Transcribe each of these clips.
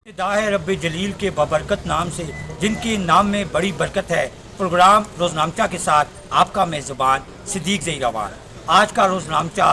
इब्तिदा है रब्बे जलील के बबरकत नाम से, जिनके नाम में बड़ी बरकत है। प्रोग्राम रोज़नामचा के साथ आपका मेज़बान सिद्दीक ज़हीरावान। आज का रोज़नामचा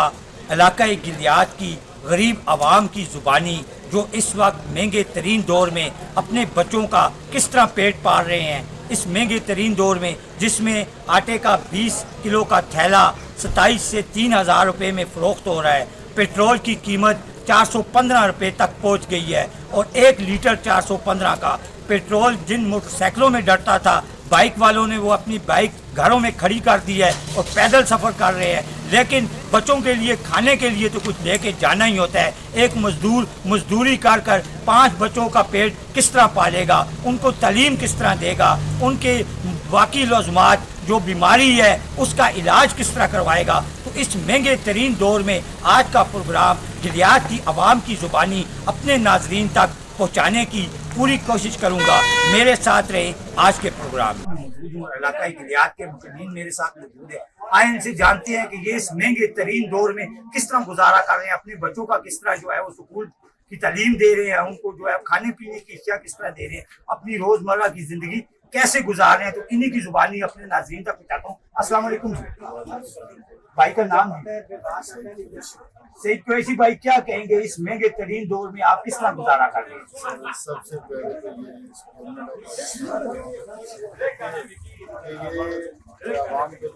इलाक़ाए गिलियाद की गरीब आवाम की ज़ुबानी, जो इस वक्त महंगे तरीन दौर में अपने बच्चों का किस तरह पेट पाल रहे हैं। इस महंगे तरीन दौर में जिसमें आटे का 20 किलो का थैला 27 से 3,000 रुपये में फ़रोख्त हो रहा है, पेट्रोल की कीमत 415 रुपये तक पहुंच गई है और 1 लीटर 415 का पेट्रोल जिन मोटरसाइकिलों में डरता था, बाइक वालों ने वो अपनी बाइक घरों में खड़ी कर दी है और पैदल सफ़र कर रहे हैं। लेकिन बच्चों के लिए खाने के लिए तो कुछ लेके जाना ही होता है। एक मजदूर मजदूरी कर 5 बच्चों का पेट किस तरह पालेगा, उनको तालीम किस तरह देगा, उनके बाकी लज़मात जो बीमारी है उसका इलाज किस तरह करवाएगा। तो इस महंगे तरीन दौर में आज का प्रोग्राम गिलियाद की आवाम की ज़ुबानी अपने नाजरीन तक पहुँचाने की पूरी कोशिश करूँगा। मेरे साथ रहे आज के प्रोग्राम में। इलाक़ाई गिलियाद के मुकम्मिन मेरे साथ मौजूद है। आए इनसे जानते हैं कि ये इस महंगे तरीन दौर में किस तरह गुजारा कर रहे हैं, अपने बच्चों का किस तरह जो है वो स्कूल की तालीम दे रहे हैं, उनको जो है खाने पीने की अशिया किस तरह दे रहे हैं, अपनी रोज़मर्रा की ज़िंदगी कैसे गुजार रहे हैं। तो इन्हीं की जुबानी अपने नाज़रीन तक पहुँचाता हूँ। अस्सलाम वालेकुम भाई, का नाम सईद कुरैशी भाई, क्या कहेंगे इस महंगे तरीन दौर में आप किस तरह गुजारा कर रहे हैं? सबसे पहले तो ये आवाम के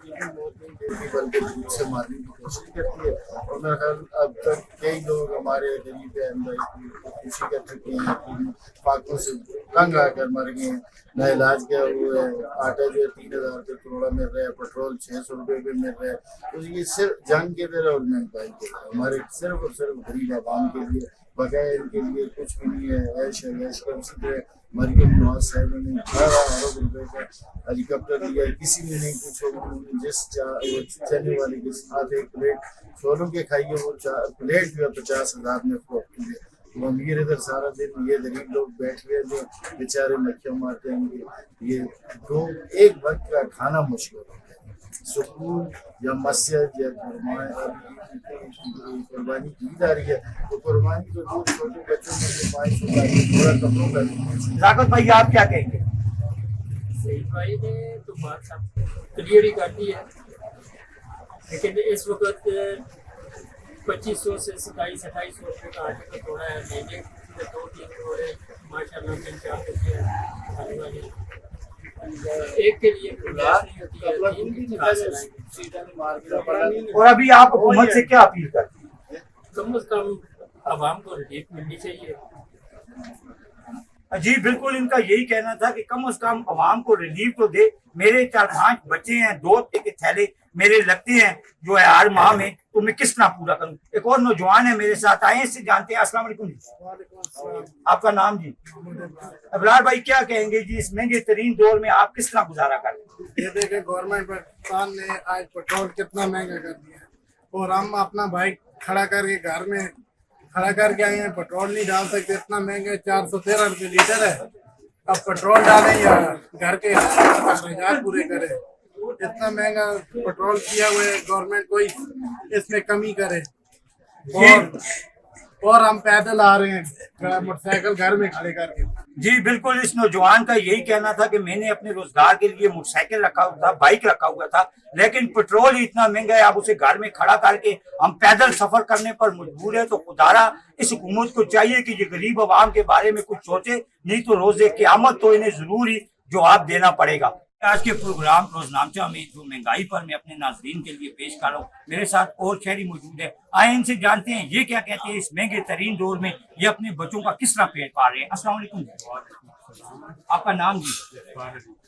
बल्कि दूध से मारने की कोशिश करती है और मेरा ख्याल अब तक कई लोग हमारे गरीब अंदर खुशी कर चुके हैं, फाकों से तंग आकर मर गए हैं। ना इलाज क्या हुआ है, आटा जो है 3,000 रुपये करोड़ा मिल रहा है, पेट्रोल 600 रुपये पे मिल रहा है। तो ये सिर्फ जंग के तरह और महंगाई के तरह हमारे सिर्फ और सिर्फ गरीब आवाम के लिए, बगैर इनके लिए कुछ भी नहीं है। ऐश है, ऐश का उसी तरह मरियम नवाज साहब ने 18 अरब रुपये का हेलीकॉप्टर दिया, किसी ने नहीं पूछा। उन्होंने जिस चलने वाले के साथ एक प्लेट छोलों के खाइए, वो प्लेट जो है 50,000 में फरोख्त की है। वो अमीर इधर सारा दिन, ये गरीब लोग बैठ गए जो बेचारे मक्खियाँ मारते हैं। ये दो एक वक्त का खाना मुश्किल हो गया। सुकून या मस्जिद या कुर्बानी की जा रही है, तो कुर्बानी तो दूर छोटे बच्चों में 500 थोड़ा कपड़ों का। राकत भाई, आप क्या कहेंगे? सईद भाई ने तो बात सब क्लियर ही कर दी है, लेकिन इस वक्त 2500 से 2700-2800 रुपये का आटे का थोड़ा है। महीने 2-3 थोड़े माशाल्लाह मिल जाते हैं। एक के लिए और अभी आप हुकूमत से क्या अपील करती हैं? कम से कम आवाम को रिलीफ मिलनी चाहिए। जी बिल्कुल, इनका यही कहना था कि कम से कम आवाम को रिलीफ तो दे। मेरे 4-5 बच्चे हैं, 2 के थैले मेरे लगते हैं जो है हर माह में, तो मैं किस तरह पूरा करूं। एक और नौजवान है मेरे साथ, आए इससे जानते हैं। अस्सलाम वालेकुम जी, आपका नाम जी? अबरार भाई, क्या कहेंगे जी इस महंगे तरीन दौर में आप किस तरह गुजारा कर रहे हैं? ये देखे गवर्नमेंट पाकिस्तान ने आज पेट्रोल कितना महंगा कर दिया और हम अपना बाइक खड़ा करके घर में खड़ा करके आए हैं, पेट्रोल नहीं डाल सकते, इतना महंगा 413 रुपये लीटर है। अब पेट्रोल डालें या घर के अखराजात पूरे करें, इतना महंगा पेट्रोल किया हुआ है। गवर्नमेंट कोई इसमें कमी करे। और हम पैदल आ रहे हैं मोटरसाइकिल घर में खड़े करके। जी बिल्कुल, इस नौजवान का यही कहना था कि मैंने अपने रोजगार के लिए मोटरसाइकिल रखा हुआ था, बाइक रखा हुआ था, लेकिन पेट्रोल ही इतना महंगा है, अब उसे घर में खड़ा करके हम पैदल सफर करने पर मजबूर है। तो खुदारा इस हुकूमत को चाहिए कि ये गरीब आवाम के बारे में कुछ सोचे, नहीं तो रोजे क़यामत तो इन्हें जरूर ही जवाब देना पड़ेगा। आज के प्रोग्राम रोजनामचा में जो महंगाई पर मैं अपने नाजरीन के लिए पेश कर रहा हूँ, मेरे साथ और शहरी मौजूद है। आए इनसे जानते हैं ये क्या कहते हैं इस महंगे तरीन दौर में ये अपने बच्चों का किस तरह पेट पाल रहे हैं। अस्सलाम वालेकुम, आपका नाम जी?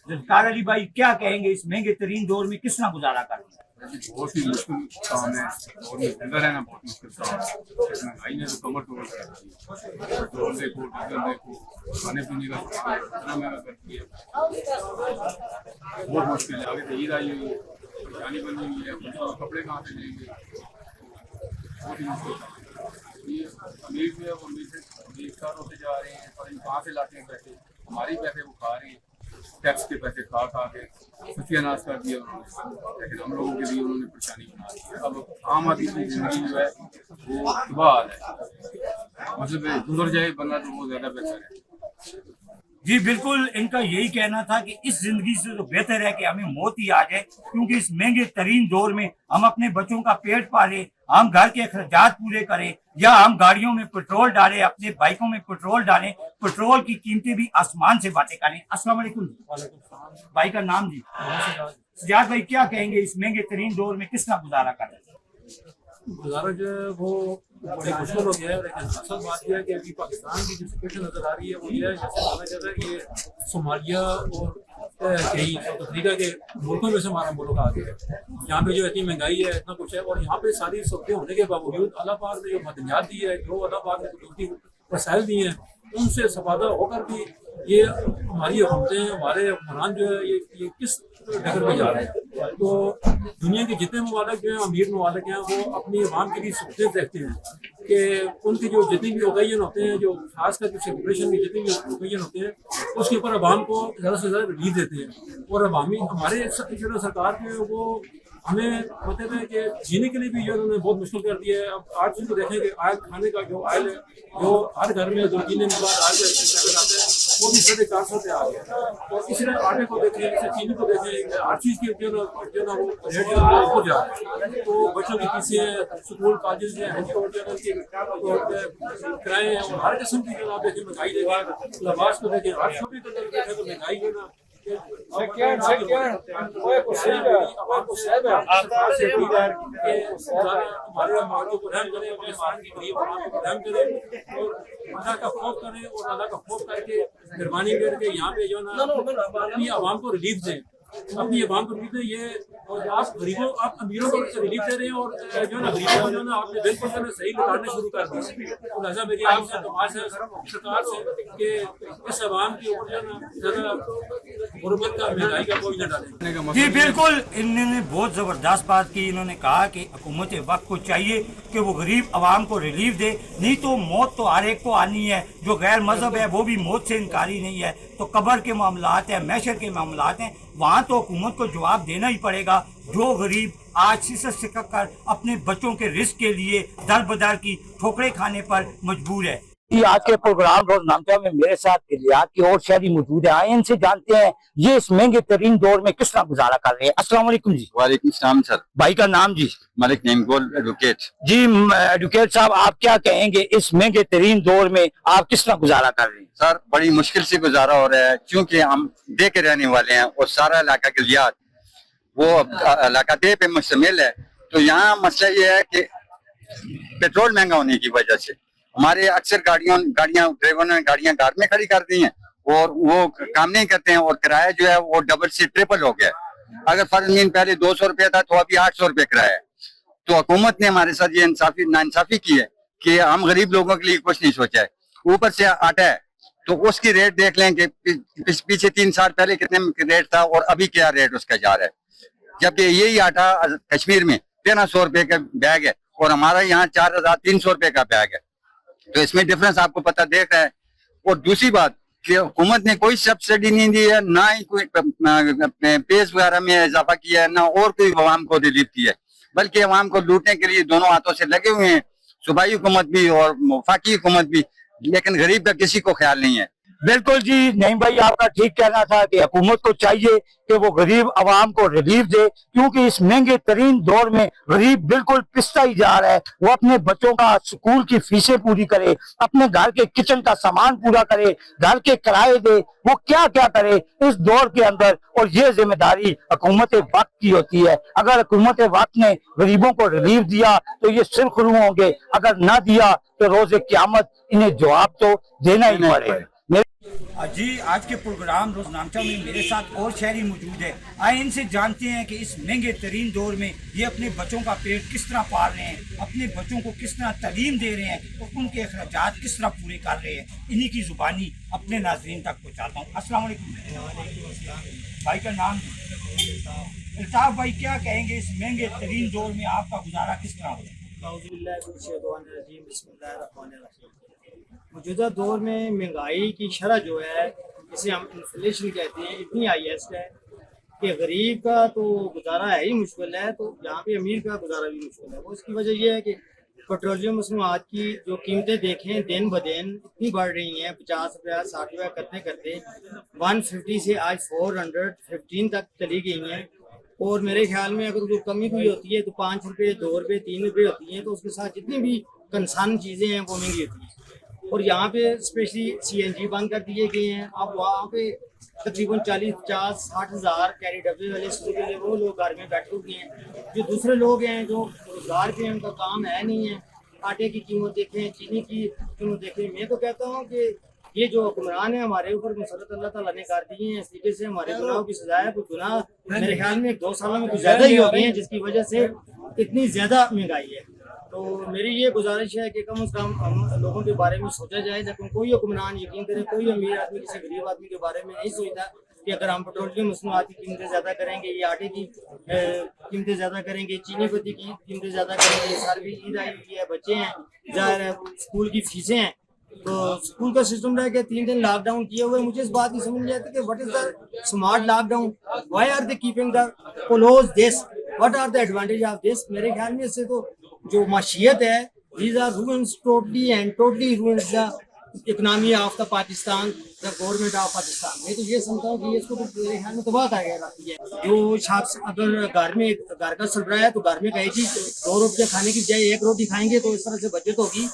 ज़ुल्फ़िकार अली भाई, क्या कहेंगे इस महंगे तरीन दौर में किस तरह गुजारा कर रहे हैं? बहुत ही मुश्किल काम है और जिंदा रहना बहुत मुश्किल काम है। महंगाई ने तो कमर तोड़ कर दी है। पेट्रोल देखो, डीजल देखो, खाने पीने का इतना महंगा कर दिया, बहुत मुश्किल है। आगे तो ईद आई हुई है, परेशानी बनी हुई है, कपड़े कहाँ से लेंगे, बहुत ही मुश्किल काम है। ये अमीर जो है वो अमीर होते जा रहे हैं, और इन कहाँ से लाते हैं पैसे, हमारे पैसे वो खा रहे हैं। टैक्स के पैसे खा खा के सत्यानाश कर दिया उन्होंने, लेकिन हम लोगों के लिए उन्होंने परेशानी बना दी। अब आम आदमी की जिंदगी जो है वो तबाह है, मतलब गुजर जाए बंदा तो वो ज्यादा बेहतर है। जी बिल्कुल, इनका यही कहना था कि इस जिंदगी से तो बेहतर है कि हमें मौत ही आ जाए, क्योंकि इस महंगे तरीन दौर में हम अपने बच्चों का पेट पालें, हम घर के अखराजात पूरे करें, या हम गाड़ियों में पेट्रोल डालें, अपने बाइकों में पेट्रोल डालें, पेट्रोल की कीमतें भी आसमान से बातें करें। अस्सलाम वालेकुम। भाई का नाम जी? सजाद भाई, क्या कहेंगे इस महंगे तरीन दौर में किस तरह गुजारा कर रहे हैं? गुजारा जो है वो बड़ी मुश्किल हो गया है, लेकिन असल बात यह है कि अभी पाकिस्तान की जो सिचुएशन नजर आ रही है वो ये है, जैसे माना जाता है कि ये सोमालिया और कई साउथ अफ्रीका के मुल्कों में से हमारा मुल्क आ गया है। यहाँ पे जो इतनी महंगाई है, इतना कुछ है, और यहाँ पे सारी सहूलतें होने के बावजूद अल्लाह पाक ने जो मदनियात दी है, जो अल्लाह पाक ने कुदरती वसाइल दिए हैं, उनसे सफादा होकर भी ये हमारी हुकूमतें, हमारे हुक्मरान जो है ये किस डगर में जा रहे हैं। तो दुनिया के जितने ममालिक जो हैं, अमीर ममालिक हैं, वो अपनी अवाम के लिए सहूलतें देखते हैं कि उनके जो जितने भी ओकेजन होते हैं, जो खासकर जो सेलिब्रेशन के जितने भी ओकेजन होते हैं, उसके ऊपर अवाम को ज़्यादा से ज़्यादा रिलीफ देते हैं। और अवामी हमारे जो सरकार जो है वो हमें मतलब है कि जीने के लिए भी जो उन्होंने बहुत मुश्किल कर दिया है। अब आज भी देखें कि आयल खाने का जो आयल है, जो हर घर में 2-3 दिन के बाद आयल आता है, वो भी 450 पे आ गया। और इसी तरह आटे को देखें, इसे चीनी को देखें, हर चीज़ की जो ना वो रेट जो है हो जा रहा है। तो बच्चों की फीसें हैं, स्कूल कॉलेज हैं, और किराए हैं, और हर किस्म की जो आप देखें महंगाई देखें, लिबास को देखें, हर छोटी को देखें तो महंगाई जो ना हमारे मार्गों को रहम करें, पाकिस्तान की गरीब आवाम को रहम करें, और अल्लाह का खौफ करें, और अल्लाह का खौफ करके मेहरबानी करके यहाँ पे जो ना अपनी आवाम को रिलीफ दें, अपनी आवाम को रिलीफ दें। ये और आप गरीबों, आप अमीरों को रिलीफ दे रहे हैं, और जो ना गरीबों जो ना आपने बिल्कुल जो ना सही निकालने शुरू कर दिए। तो लिहाजा मेरी आपसे दुआज है सरकार से कि इस आवाम के ऊपर जो ना ज़्यादा गुर्बत का, महंगाई का कोई न डाले। जी बिल्कुल, इन्होंने बहुत ज़बरदस्त बात की। इन्होंने कहा कि हुकूमत वक्त को चाहिए कि वो गरीब आवाम को रिलीफ दे, नहीं तो मौत तो हर एक को आनी है। जो गैर मजहब है वो भी मौत से इनकारी नहीं है। तो कब्र के मामलात हैं, मैशर के मामलात हैं, वहाँ तो हुकूमत को जवाब देना ही पड़ेगा। जो गरीब आज सिसक सिकक कर अपने बच्चों के रिस्क के लिए दर बदर की ठोकरें खाने पर मजबूर है। आज के प्रोग्राम रोजनामचा में मेरे साथ इलियास की और शहरी मौजूद है। आए इनसे जानते हैं ये इस महंगे तरीन दौर में किस तरह गुजारा कर रहे हैं। अस्सलाम वालेकुम जी। वालेकुम सलाम सर। भाई का नाम जी? मलिक नेमगोल एडवोकेट। जी एडवोकेट साहब, आप क्या कहेंगे इस महंगे तरीन दौर में आप किस तरह गुजारा कर रहे हैं? सर बड़ी मुश्किल से गुजारा हो रहा है, क्योंकि हम दे के रहने वाले हैं और सारा इलाका गिलियात वो इलाका दे पे मुश्तमिल है। तो यहाँ मसला ये है कि पेट्रोल महंगा होने की वजह से हमारे अक्सर गाड़ियां ड्राइवरों ने गाड़ियां घर में खड़ी कर दी हैं, और वो काम नहीं करते हैं, और किराया जो है वो डबल से ट्रिपल हो गया। अगर फर्ज पहले 200 रुपया था तो अभी 800 रुपये किराया है। तो हुकूमत ने हमारे साथ ये नाइंसाफी की है कि हम गरीब लोगों के लिए कुछ नहीं सोचा है। ऊपर से आटा है तो उसकी रेट देख लें कि पीछे 3 साल पहले कितने रेट था और अभी क्या रेट उसका जा रहा है। जबकि यही आटा कश्मीर में 1300 रुपये का बैग है और हमारा यहाँ 4300 रुपये का बैग है। तो इसमें डिफरेंस आपको पता देख रहा है। और दूसरी बात कि हुकूमत ने कोई सब्सिडी नहीं दी है, ना ही कोई पेस वगैरह में इजाफा किया है, ना और कोई अवाम को रिलीफ किया है, बल्कि अवाम को लूटने के लिए दोनों हाथों से लगे हुए हैं, सूबाई हुकूमत भी और वफाकी हुकूमत भी, लेकिन गरीब का किसी को ख्याल नहीं है। बिल्कुल जी, नहीं भाई आपका ठीक कहना था कि हुकूमत को चाहिए कि वो गरीब आवाम को रिलीफ दे, क्योंकि इस महंगे तरीन दौर में गरीब बिल्कुल पिसता ही जा रहा है। वो अपने बच्चों का स्कूल की फीसें पूरी करे, अपने घर के किचन का सामान पूरा करे, घर के किराए दे, वो क्या क्या करे इस दौर के अंदर। और ये जिम्मेदारी हुकूमत वक्त की होती है। अगर हुकूमत वक्त ने गरीबों को रिलीफ दिया तो ये सिरखरू होंगे, अगर ना दिया तो रोज़े क़यामत इन्हें जवाब तो देना ही पड़ेगा। जी, आज के प्रोग्राम रोजनामचा में मेरे साथ और शहरी मौजूद है। आए इनसे जानते हैं कि इस महंगे तरीन दौर में ये अपने बच्चों का पेट किस तरह पाल रहे हैं, अपने बच्चों को किस तरह तालीम दे रहे हैं और उनके अखराजात किस तरह पूरे कर रहे हैं। इन्हीं की जुबानी अपने नाज़रीन तक पहुँचाता हूँ। अस्सलाम वालेकुम। भाई का नाम? अल्ताफ भाई, क्या कहेंगे इस महंगे तरीन दौर में आपका गुजारा किस तरह हो? मौजूदा दौर में महंगाई की शरह जो है जिसे हम इन्फ्लेशन कहते हैं, इतनी हाईएस्ट है कि गरीब का तो गुजारा है ही मुश्किल है, तो यहाँ पे अमीर का गुजारा भी मुश्किल है। वो इसकी वजह यह है कि पेट्रोलियम मसनूआत की जो कीमतें देखें दिन ब दिन इतनी बढ़ रही हैं, 50 रुपया 60 रुपया करते करते 150 से आज 415 तक चली गई हैं। और मेरे ख्याल में अगर जो कमी कोई होती है तो 5 रुपये 2 रुपये 3 रुपये होती हैं, तो उसके साथ जितनी भी कंसर्न चीज़ें हैं वो महंगी होती हैं। और यहाँ पे स्पेशली CNG बंद कर दिए गए हैं। अब वहाँ पे तकरीबन 40-50-60 हज़ार कैरी डब्बे वाले स्कूल वो लोग घर में बैठे हुए हैं। जो दूसरे लोग हैं जो रोजगार पे उनका काम है नहीं है, आटे की कीमत देखें, चीनी की कीमत देखें। मैं तो कहता हूँ कि ये जो हुक्मरान है हमारे ऊपर मुसलत अल्लाह ताला ने कर दिए हैं, इस तरीके से हमारे गुनाहों की सजा है। वो गुनाह मेरे ख्याल में 2 सालों में कुछ ज़्यादा ही हो गए हैं, जिसकी वजह से इतनी ज़्यादा महंगाई है। तो मेरी ये गुजारिश है कि कम से कम हम लोगों के बारे में सोचा जाए, लेकिन कोई हुक्मरान यकीन करें, कोई अमीर आदमी किसी गरीब आदमी के बारे में नहीं सोचता कि अगर हम पेट्रोलियम मसनूआत की कीमतें ज़्यादा करेंगे, ये आटे की कीमतें ज़्यादा करेंगे, चीनी पत्ती की कीमतें ज़्यादा करेंगे, सारी ईद आई हुई है, बच्चे हैं, ज़ाहिर है स्कूल की फीसें हैं, तो स्कूल का सिस्टम रह गया। 3 दिन लॉकडाउन किए हुए, मुझे इस बात की समझ नहीं आती कि what is the smart lockdown, why are they keeping the close this, what are the advantage of this. मेरे ख्याल में इससे तो जो माशियत है, these are ruins totally and totally ruins the economy of the Pakistan, the government of Pakistan। मैं तो ये समझता हूँ कि इसको तो मेरे ख्याल में तबाह कर रखी है। जो शख्स अगर घर का चल रहा है तो घर में कहे कि 2 रोटियाँ खाने की बजाय 1 रोटी खाएंगे तो इस तरह से बचत होगी।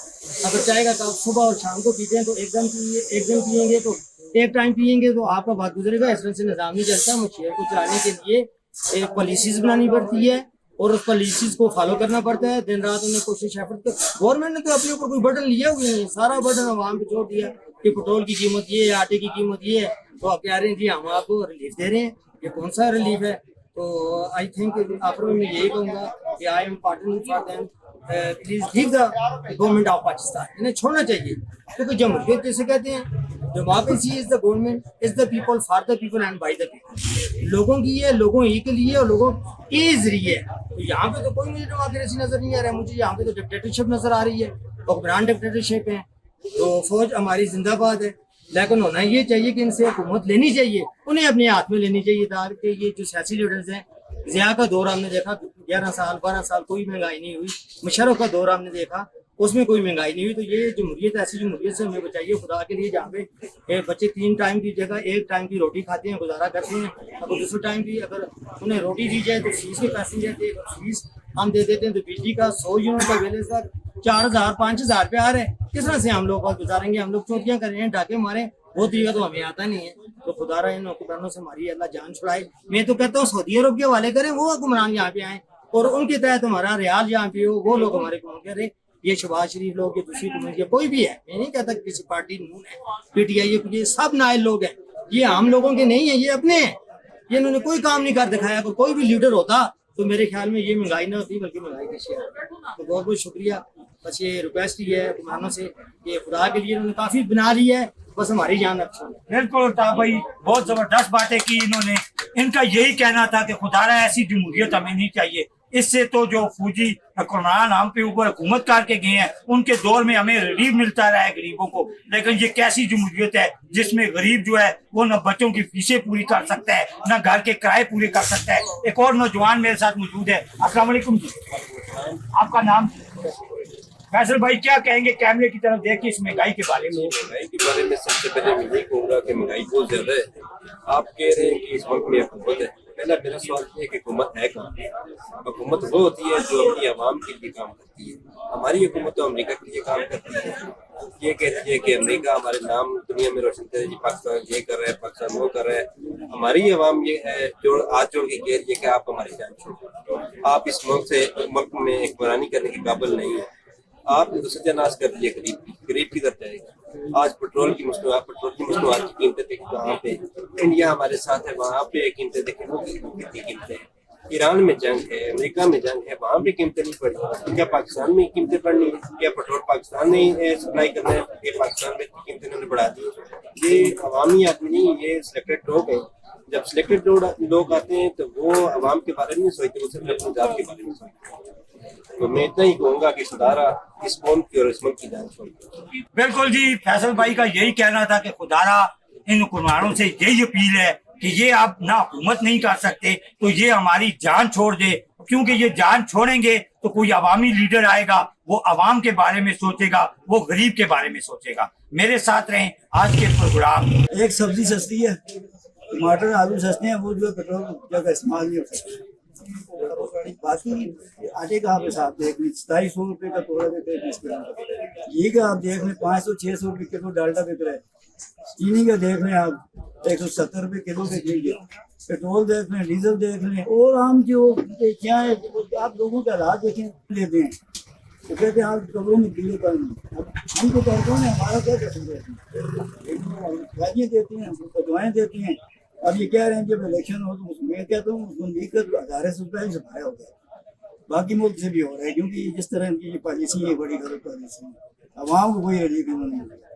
अगर चाहेगा तो सुबह और शाम को पीते हैं तो एक दिन पियेंगे तो एक टाइम पियेंगे तो आपका बात गुजरेगा। इस तरह से निज़ाम नहीं चलता। मछलियों को चलाने के लिए एक पॉलिसीज बनानी पड़ती है और उस पॉलिसीज को फॉलो करना पड़ता है। दिन रात उन्हें कोशिश एफर्ट कर, गवर्नमेंट ने तो अपने ऊपर कोई बर्डन लिया हुआ नहीं है, सारा बर्डन आवाम पे छोड़ दिया कि पेट्रोल की कीमत ये है, आटे की कीमत ये है, तो आप कह रहे हैं जी हम आपको रिलीफ दे रहे हैं। ये कौन सा रिलीफ है? तो आई थिंक आखिर में मैं यही कहूँगा कि I am partner for them, please leave the government of Pakistan. इन्हें छोड़ना चाहिए, क्योंकि जमहूरियत जैसे कहते हैं, democracy is the government, is the people, for the people and by the people. लोगों की है, लोगों ही के लिए और लोगों के जरिए है। तो यहाँ पे तो कोई मुझे डेमोक्रेसी नजर नहीं आ रहा है, मुझे यहाँ पे तो डिक्टेटरशिप नजर आ रही है, हुक्मरान डिक्टेटरशिप है। तो फौज हमारी जिंदाबाद है, लेकिन होना ये चाहिए कि इनसे हुकूमत लेनी चाहिए, उन्हें अपने हाथ में लेनी चाहिए। ताकि ये जो सियासी लीडर्स हैं, ज़िया का दौर हमने देखा 11 साल 12 साल कोई महंगाई नहीं हुई, मुशर्रफ का दौर हमने देखा उसमें कोई महंगाई नहीं हुई। तो ये जमहूरियत, ऐसी जमहूरियत से हमें बचाइए खुदा के लिए, जहाँ पे बच्चे 3 टाइम की जगह 1 टाइम की रोटी खाते हैं, गुजारा करते हैं। अगर दूसरे टाइम की अगर उन्हें रोटी दी जाए तो फीस के पैसे जाते हैं, फीस हम दे देते हैं तो बिजली का 100 यूनिट का बिल इस वक्त 4000 5000 रुपये आ रहे हैं। किस तरह से हम लोग बात गुजारेंगे? हम लोग चोटियाँ कर रहे हैं, डाके मारे, वो तरीका तो हमें आता नहीं है। तो खुदारा इन हुक्मरानों से हमारी अल्लाह जान छुड़ाए। मैं तो कहता हूँ सऊदी अरब के हवाले करें, वो हुक्मरान यहाँ पे आए और उनके तहत हमारा रियाल यहाँ पे हो, वो लोग हमारे को करें। ये शहबाज शरीफ लोग, ये दूसरी कम्युनिटी, कोई भी है, मैं नहीं कहता कि किसी पार्टी नून है, PTI, ये सब नाइल लोग हैं, ये हम लोगों के नहीं है, ये अपने हैं। ये इन्होंने कोई काम नहीं कर दिखाया। अगर कोई भी लीडर होता तो मेरे ख्याल में ये महंगाई ना होती, बल्कि महंगाई की शेयर। तो बहुत बहुत शुक्रिया। बस ये रिक्वेस्ट ही है हुक्मरानों से कि खुदा के लिए इन्होंने काफ़ी बना ली है, बस हमारी जान रखो। बिल्कुल था भाई, बहुत जबरदस्त बातें की इन्होंने। इनका यही कहना था कि खुदारा ऐसी जमहूरियत हमें नहीं चाहिए। इससे तो जो फौजी हुक्मरान हम पे ऊपर हुकूमत करके गए हैं, उनके दौर में हमें रिलीफ मिलता रहा है गरीबों को, लेकिन ये कैसी जमहूरियत है जिसमें गरीब जो है वो न बच्चों की फीसें पूरी कर सकता है, न घर के किराए पूरे कर सकता है। एक और नौजवान मेरे साथ मौजूद है। अस्सलाम वालेकुम जी, आपका नाम? फैसल भाई, क्या कहेंगे कैमरे की तरफ देख के इस महंगाई के बारे में? महंगाई के बारे में सबसे पहले मैं यही कहूँगा कि महंगाई बहुत ज्यादा है। आप कह रहे हैं कि इस मुल्क में हुकूमत है, पहला मेरा सवाल ये है कि हुकूमत है कहाँ? हुकूमत वो होती है जो अपनी आवाम के लिए काम करती है। हमारी हुकूमत तो अमेरिका के लिए काम करती है, ये कहती है कि अमेरिका हमारे नाम दुनिया में रोशन करे, पाकिस्तान ये कर रहा है, पाकिस्तान वो कर रहा है। हमारी आवाम ये है जो हाथ जोड़ के कह रही है कि आप हमारी जान छोड़ो, आप इस मुल्क में हुक्मरानी करने के काबिल नहीं है। आपने तो सत्यानाश कर दिया गरीब किधर जाएगा? आज पेट्रोल की मसनूआत की कीमतें देखें कहाँ पे, इंडिया हमारे साथ है, वहाँ पे कीमतें देखें वो कितनी कीमतें हैं। ईरान में जंग है, अमेरिका में जंग है, वहाँ भी कीमतें नहीं बढ़ी। क्या पाकिस्तान में कीमतें बढ़नी है? क्या पेट्रोल पाकिस्तान में सप्लाई करना है? ये पाकिस्तान में कीमतें उन्होंने बढ़ा दी। ये अवामी आदमी नहीं, ये सिलेक्टेड लोग हैं। जब सिलेक्टेड लोग आते हैं तो वो अवाम के बारे में नहीं सोचते, वो सिर्फ अपनी जात के बारे में सोचते हैं। तो मैं इतना ही कहूँगा कि खुदारा इस कौम की और इस मुल्क की जान छोड़। बिल्कुल जी, फैसल भाई का यही कहना था कि खुदारा इन हुक्मरानों से यही अपील है कि ये आप ना हुकूमत नहीं कर सकते तो ये हमारी जान छोड़ दे, क्योंकि ये जान छोड़ेंगे तो कोई अवामी लीडर आएगा, वो अवाम के बारे में सोचेगा, वो गरीब के बारे में सोचेगा। मेरे साथ रहें आज के प्रोग्राम। एक सब्जी सस्ती है, टमाटर आलू सस्ते हैं, वो जो है पेट्रोल जगह इस्तेमाल नहीं हो सकता। बाकी आटे का आप हिसाब देख लें, 2700 रुपये का तोड़ा बिक रहा है, घी का आप देख लें 500-600 रुपये किलो डालडा बिक रहा है, चीनी का देख लें आप 170 रुपये किलो के घी, पेट्रोल देख लें, डीजल देख लें, और हम जो क्या है आप लोगों के हालात देखें लेते हैं तो कहते हैं आप कब्रों में कीड़े पड़ नहीं। अब हम तो कहते हैं हमारा क्या कसूर है, गालियाँ देती हैं, दवाएँ देती हैं। अब ये कह रहे हैं जब इलेक्शन हो तो मैं कहता हूँ उसको लीकर 1000 रुपये से भाया हो गया, बाकी मुल्क से भी हो रहा है, क्योंकि जिस तरह की पॉलिसी है बड़ी गलत पॉलिसी है, अवाम को कोई रिलीफ नहीं है।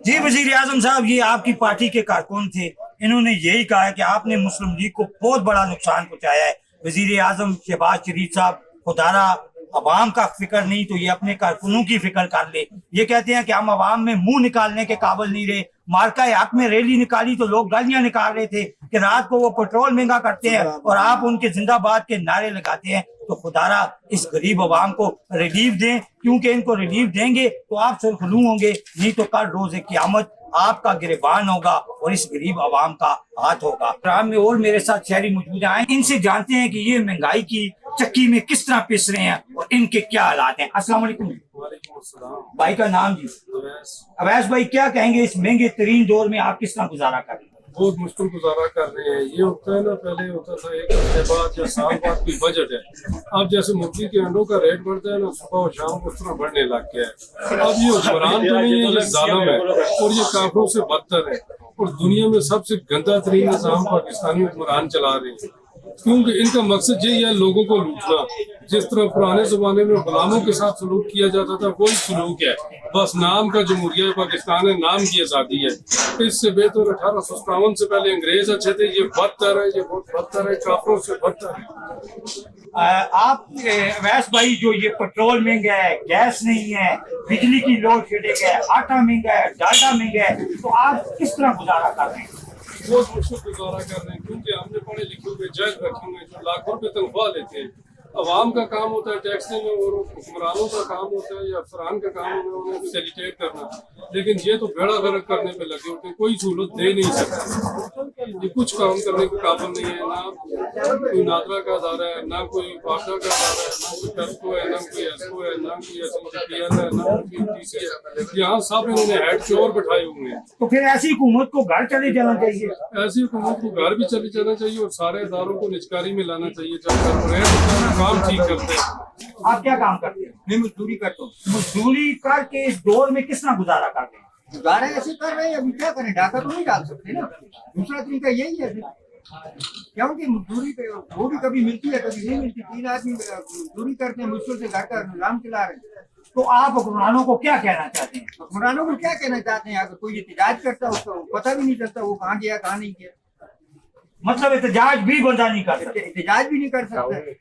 जी वजीर आजम साहब, ये आपकी पार्टी के कारकुन थे, इन्होंने यही कहा है कि आपने मुस्लिम लीग को बहुत बड़ा नुकसान पहुंचाया है। वजीर आजम शहबाज शरीफ साहब खुदारा अवाम का फिक्र नहीं तो ये अपने कारकुनों की फिक्र कर ले। ये कहते हैं कि हम अवाम में मुंह निकालने के काबिल नहीं रहे, मार्का हक में रैली निकाली तो लोग गालियां निकाल रहे थे कि रात को वो पेट्रोल महंगा करते हैं और आप उनके जिंदाबाद के नारे लगाते हैं। तो खुदारा इस गरीब अवाम को रिलीफ दें, क्योंकि इनको रिलीफ देंगे तो आप सुरखलू होंगे, नहीं तो कल रोज़े क़यामत आपका गिरबान होगा और इस गरीब अवाम का हाथ होगा। प्रोग्राम में और मेरे साथ शहरी मौजूद हैं, इनसे जानते हैं कि ये महंगाई की चक्की में किस तरह पिस रहे हैं और इनके क्या हालात हैं। अस्सलाम वालेकुम भाई, का नाम जी? अवैस भाई, क्या कहेंगे इस महंगे तरीन दौर में आप किस तरह गुजारा कर रहे हैं? बहुत मुश्किल गुजारा कर रहे हैं। ये होता है ना, पहले होता था एक हफ्ते बाद या साल बाद कोई बजट है, अब जैसे मुर्गी के अंडों का रेट बढ़ता है ना, सुबह और शाम उस तरह बढ़ने लग गया है। अब ये हुक्मरान तो नहीं है, ये जालिम है और ये काफिरों से बदतर है, और दुनिया में सबसे गंदा तरीन निज़ाम पाकिस्तानी हुक्मरान चला रहे हैं, क्योंकि इनका मकसद यही है लोगों को लूटना। जिस तरह पुराने जमाने में गुलामों के साथ सलूक किया जाता था वही सलूक है, बस नाम का जमहूरिया पाकिस्तान है, नाम की आज़ादी है। इससे बेहतर 1857 से पहले अंग्रेज अच्छे थे, ये बदतर है, ये बहुत बदतर है, काफिरों से बदतर है। आप अवैस भाई, जो ये पेट्रोल महंगा है, गैस नहीं है, बिजली की लोड शेडिंग है, आटा महंगा है, डालडा महंगा है, तो आप किस तरह गुजारा कर रहे हैं? बहुत मुश्किल गुजारा कर रहे हैं, क्योंकि हमने पढ़े लिखे हुए जज रखे हुए जो लाखों रुपए तनख्वाह लेते हैं। अवाम का काम होता है टैक्स देना और हुक्मरानों का काम होता है या अफसरान का काम होता है उन्हें फैसिलिटेट करना, लेकिन ये तो बेड़ा गर्क करने पे लगे होते हैं, कोई सहूलत दे नहीं सकते। ये कुछ काम करने के काबिल नहीं है, ना कोई नादरा का अदारा है, ना कोई वाटा का अदारा है, ना कोई टर्को है, ना कोई एसको है, ना कोई एसएमसीपीएल है, ना कोई टीसी है। यहाँ सब इन्होंने हेड चोर बैठाए हुए हैं। तो फिर ऐसी हुकूमत को घर चले जाना चाहिए, ऐसी हुकूमत को घर भी चले जाना चाहिए और सारे इदारों को निजकारी में लाना चाहिए, जब काम ठीक करते हैं। आप क्या काम करते हैं? मैं मजदूरी करता हूँ। मजदूरी करके इस दौर में किस तरह गुजारा करते हैं? गुजारा ऐसे कर रहे हैं, अभी क्या करें, डाका तो नहीं डाल सकते ना, दूसरा तरीका यही है। क्योंकि मजदूरी वो भी कभी मिलती है कभी नहीं मिलती, 3 आदमी मजदूरी करते हैं, मुश्किल से घर का निजाम चला रहे हैं। तो आप हुक्मरानों को क्या कहना चाहते हैं? हुक्मरानों को क्या कहना चाहते हैं? अगर कोई एहतजाज करता है उसको पता भी नहीं चलता वो कहाँ गया कहाँ नहीं गया, मतलब एहतजाज भी बंदा नहीं कर सकते, एहतजाज भी नहीं कर सकता।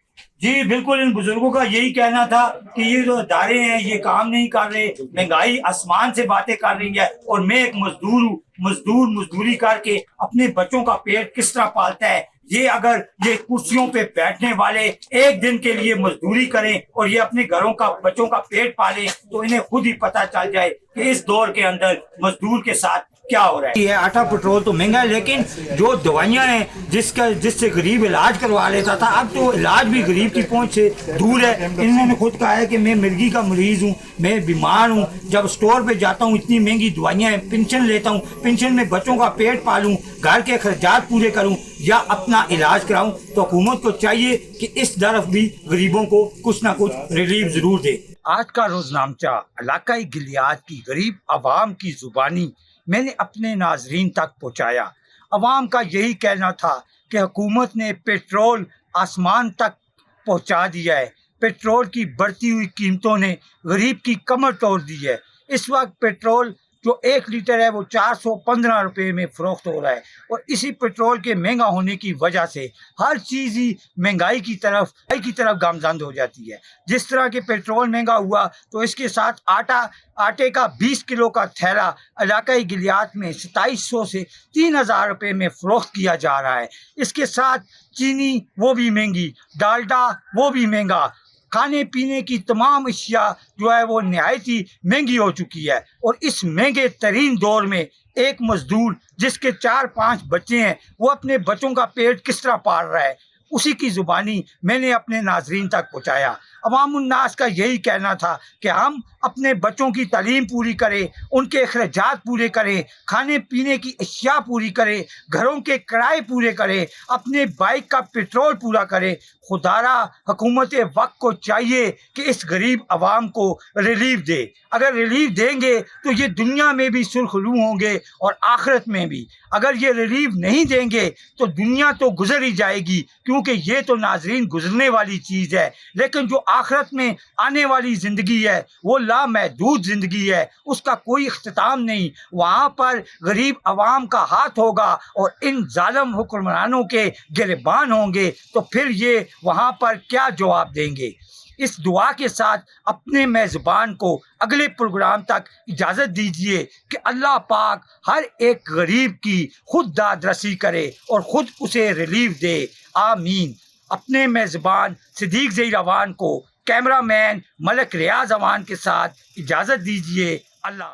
जी बिल्कुल, इन बुजुर्गों का यही कहना था कि ये जो अदारे हैं ये काम नहीं कर रहे, महंगाई आसमान से बातें कर रही है, और मैं एक मजदूर हूँ, मजदूरी करके अपने बच्चों का पेट किस तरह पालता है। ये अगर ये कुर्सियों पे बैठने वाले एक दिन के लिए मजदूरी करें और ये अपने घरों का बच्चों का पेट पालें तो इन्हें खुद ही पता चल जाए कि इस दौर के अंदर मजदूर के साथ क्या हो रहा है। ये आटा पेट्रोल तो महंगा है, लेकिन जो दवाइयाँ हैं जिससे गरीब इलाज करवा लेता था, अब तो इलाज भी गरीब की पहुंच से दूर है। इन्होंने खुद कहा है कि मैं मिर्गी का मरीज हूँ, मैं बीमार हूँ, जब स्टोर पे जाता हूँ इतनी महंगी दवाइयाँ हैं, पेंशन लेता हूँ, पेंशन में बच्चों का पेट पालूं, घर के खर्चात पूरे करूँ या अपना इलाज कराऊं, तो हुकूमत को चाहिए कि इस तरफ भी गरीबों को कुछ ना कुछ रिलीफ जरूर दे। आज का रोजनामचा इलाकाई गिलियाद की गरीब आवाम की जुबानी मैंने अपने नाजरीन तक पहुँचाया। अवाम का यही कहना था कि हुकूमत ने पेट्रोल आसमान तक पहुँचा दिया है, पेट्रोल की बढ़ती हुई कीमतों ने गरीब की कमर तोड़ दी है। इस वक्त पेट्रोल जो 1 लीटर है वो 415 रुपये में फ़रोख्त हो रहा है। और इसी पेट्रोल के महंगा होने की वजह से हर चीज़ ही महंगाई की तरफ गामजन हो जाती है। जिस तरह के पेट्रोल महंगा हुआ तो इसके साथ आटे का 20 किलो का थैला इलाकाई गिलियात में 2700 से 3000 रुपये में फ़रोख्त किया जा रहा है। इसके साथ चीनी वो भी महंगी, डालडा वो भी महंगा, खाने पीने की तमाम अशिया जो है वो नहायत ही महंगी हो चुकी है। और इस महंगे तरीन दौर में एक मजदूर जिसके 4-5 बच्चे हैं वो अपने बच्चों का पेट किस तरह पाल रहा है, उसी की ज़ुबानी मैंने अपने नाजरीन तक पहुँचाया। अवामुन्नास का यही कहना था कि हम अपने बच्चों की तालीम पूरी करें, उनके अखराजात पूरे करें, खाने पीने की अशिया पूरी करें, घरों के किराए पूरे करें, अपने बाइक का पेट्रोल पूरा करें। खुदारा हुकूमत वक्त को चाहिए कि इस गरीब आवाम को रिलीफ दे। अगर रिलीफ देंगे तो ये दुनिया में भी सुरखरू होंगे और आखिरत में भी। अगर ये रिलीफ नहीं देंगे तो दुनिया तो गुजर ही जाएगी, क्योंकि ये तो नाजरीन गुजरने वाली चीज़ है, लेकिन जो आखिरत में आने वाली ज़िंदगी है वो लामहदूद ज़िंदगी है, उसका कोई इख्तिताम नहीं। वहाँ पर गरीब आवाम का हाथ होगा और इन जालिम हुक्मरानों के गिरबान होंगे, तो फिर ये वहाँ पर क्या जवाब देंगे। इस दुआ के साथ अपने मेज़बान को अगले प्रोग्राम तक इजाज़त दीजिए कि अल्लाह पाक हर एक गरीब की खुद दादरसी करे और ख़ुद उसे रिलीफ दे। आमीन। अपने मेज़बान सिद्दीक ज़हीर अवान को कैमरामैन मलिक रियाज अवान के साथ इजाज़त दीजिए। अल्लाह।